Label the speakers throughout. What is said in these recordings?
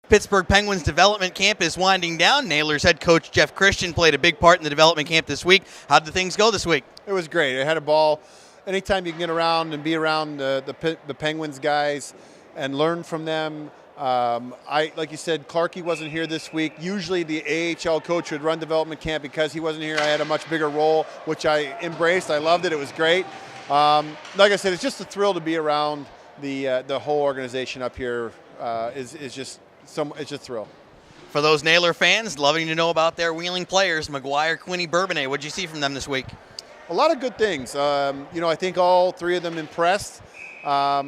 Speaker 1: Pittsburgh Penguins development camp is winding down. Nailers head coach Jeff Christian played a big part in the development camp this week. How did things go this week?
Speaker 2: It was great. I had a ball. Anytime you can get around and be around the Penguins guys and learn from them. Like you said, Clarkie wasn't here this week. Usually the AHL coach would run development camp. Because he wasn't here, I had a much bigger role, which I embraced. I loved it. It was great. Like I said, it's just a thrill to be around the whole organization up here. It's just a thrill.
Speaker 1: For those Nailer fans, loving to know about their Wheeling players, McGuire, Quinney, Bourbonnais. What did you see from them this week?
Speaker 2: A lot of good things. I think all three of them impressed. We're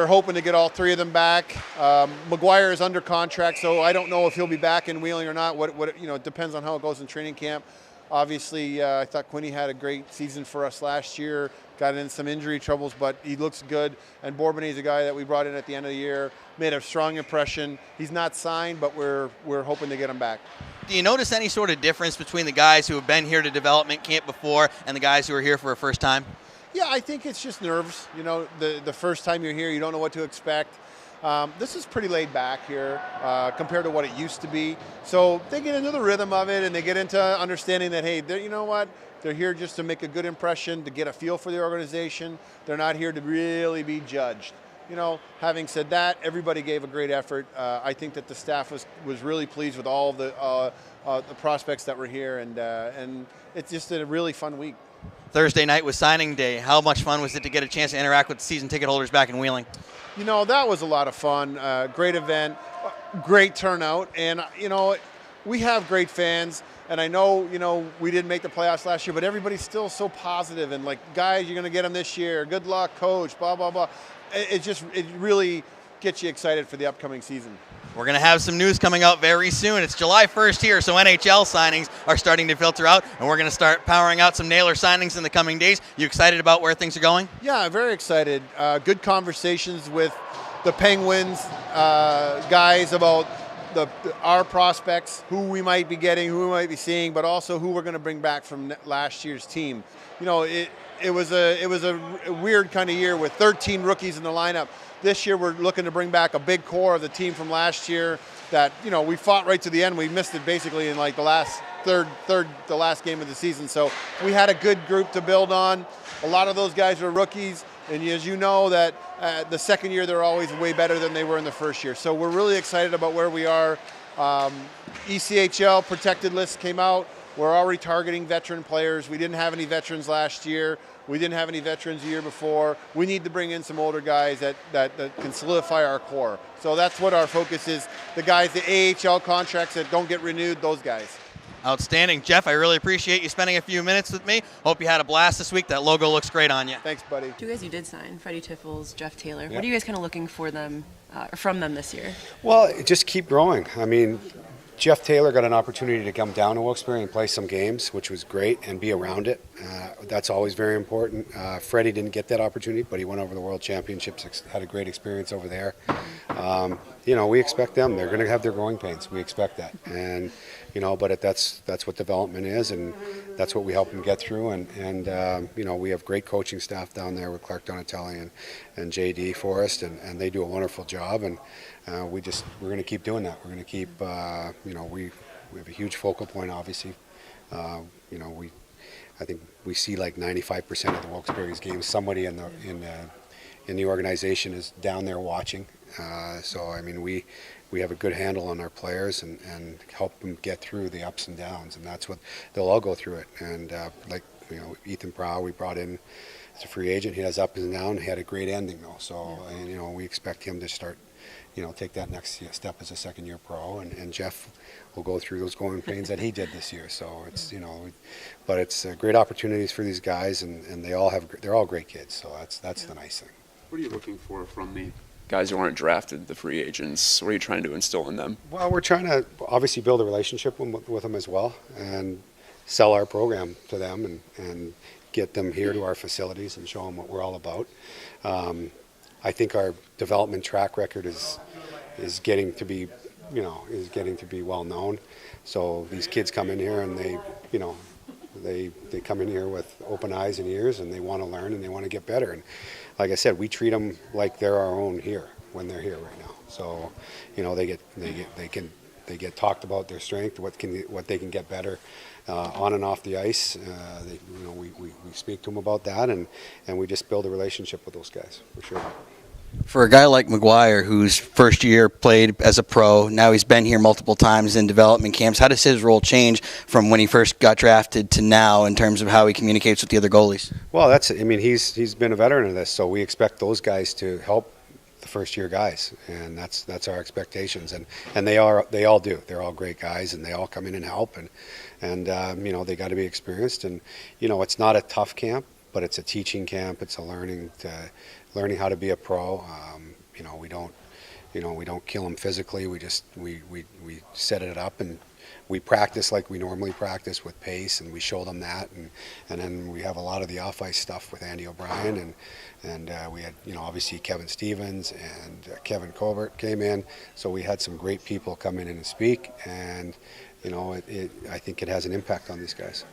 Speaker 2: hoping to get all three of them back. McGuire is under contract, so I don't know if he'll be back in Wheeling or not. It depends on how it goes in training camp. Obviously, I thought Quinney had a great season for us last year. Got in some injury troubles, but he looks good. And Bourbonnais is a guy that we brought in at the end of the year. Made a strong impression. He's not signed, but we're hoping to get him back.
Speaker 1: Do you notice any sort of difference between the guys who have been here to development camp before and the guys who are here for a first time?
Speaker 2: Yeah, I think it's just nerves. The first time you're here, you don't know what to expect. This is pretty laid back here compared to what it used to be. So they get into the rhythm of it and they get into understanding that, hey, they're here just to make a good impression, to get a feel for the organization. They're not here to really be judged. Having said that, everybody gave a great effort. I think that the staff was really pleased with all of the prospects that were here, and it's just a really fun week.
Speaker 1: Thursday night was signing day. How much fun was it to get a chance to interact with the season ticket holders back in Wheeling?
Speaker 2: That was a lot of fun. Great event, great turnout, and we have great fans. And I know, we didn't make the playoffs last year, but everybody's still so positive and like, guys, you're going to get them this year. Good luck, coach, blah, blah, blah. It really gets you excited for the upcoming season.
Speaker 1: We're going to have some news coming out very soon. It's July 1st here, so NHL signings are starting to filter out, and we're going to start powering out some Nailer signings in the coming days. You excited about where things are going?
Speaker 2: Yeah, very excited. Good conversations with the Penguins guys about our prospects, who we might be getting, who we might be seeing, but also who we're going to bring back from last year's team. It was a weird kind of year with 13 rookies in the lineup. This year we're looking to bring back a big core of the team from last year that, we fought right to the end. We missed it basically in like the last the last game of the season. So we had a good group to build on. A lot of those guys are rookies. And as you know, that the second year they're always way better than they were in the first year. So we're really excited about where we are. ECHL protected list came out. We're already targeting veteran players. We didn't have any veterans last year. We didn't have any veterans the year before. We need to bring in some older guys that can solidify our core. So that's what our focus is. The guys, the AHL contracts that don't get renewed, those guys.
Speaker 1: Outstanding. Jeff, I really appreciate you spending a few minutes with me. Hope you had a blast this week. That logo looks great on you.
Speaker 2: Thanks, buddy.
Speaker 3: Two guys you did sign, Freddie Tiffels, Jeff Taylor. Yep. What are you guys kind of looking for them from them this year?
Speaker 4: Well, just keep growing. I mean, Jeff Taylor got an opportunity to come down to Wilkes-Barre and play some games, which was great, and be around it. That's always very important. Freddie didn't get that opportunity, but he went over the World Championships, had a great experience over there. We expect them. They're going to have their growing pains. We expect that. And, but that's what development is, and that's what we help them get through. And we have great coaching staff down there with Clark Donatelli and J.D. Forrest, and they do a wonderful job. And we're going to keep doing that. We're going to keep, we have a huge focal point, obviously. I think we see like 95% of the Wilkes-Barre's games. Somebody in the organization is down there watching. We have a good handle on our players and help them get through the ups and downs, and that's what they'll all go through it. And Ethan Prow, we brought in as a free agent. He has ups and downs. He had a great ending though. So we expect him to start. Take that next step as a second-year pro, and Jeff will go through those growing pains that he did this year. So it's but it's great opportunities for these guys, and they're all great kids. So that's the nice thing.
Speaker 5: What are you looking for from the guys who aren't drafted, the free agents? What are you trying to instill in them?
Speaker 4: Well, we're trying to obviously build a relationship with them as well, and sell our program to them, and get them here to our facilities and show them what we're all about. I think our development track record is getting to be well known. So these kids come in here and they come in here with open eyes and ears, and they want to learn and they want to get better. And like I said, we treat them like they're our own here when they're here right now. So, they get talked about their strength, what they can get better on and off the ice. We speak to them about that, and we just build a relationship with those guys for sure.
Speaker 1: For a guy like McGuire, whose first year played as a pro, now he's been here multiple times in development camps, how does his role change from when he first got drafted to now in terms of how he communicates with the other goalies?
Speaker 4: Well, he's been a veteran of this, so we expect those guys to help the first-year guys, and that's our expectations, and they all do. They're all great guys, and they all come in and help, and they got to be experienced, and it's not a tough camp, but it's a teaching camp. It's a learning how to be a pro. We don't kill them physically. We just we set it up, and we practice like we normally practice with pace, and we show them that, and then we have a lot of the off-ice stuff with Andy O'Brien, and we had obviously Kevin Stevens and Kevin Colbert came in, so we had some great people come in and speak, and I think it has an impact on these guys.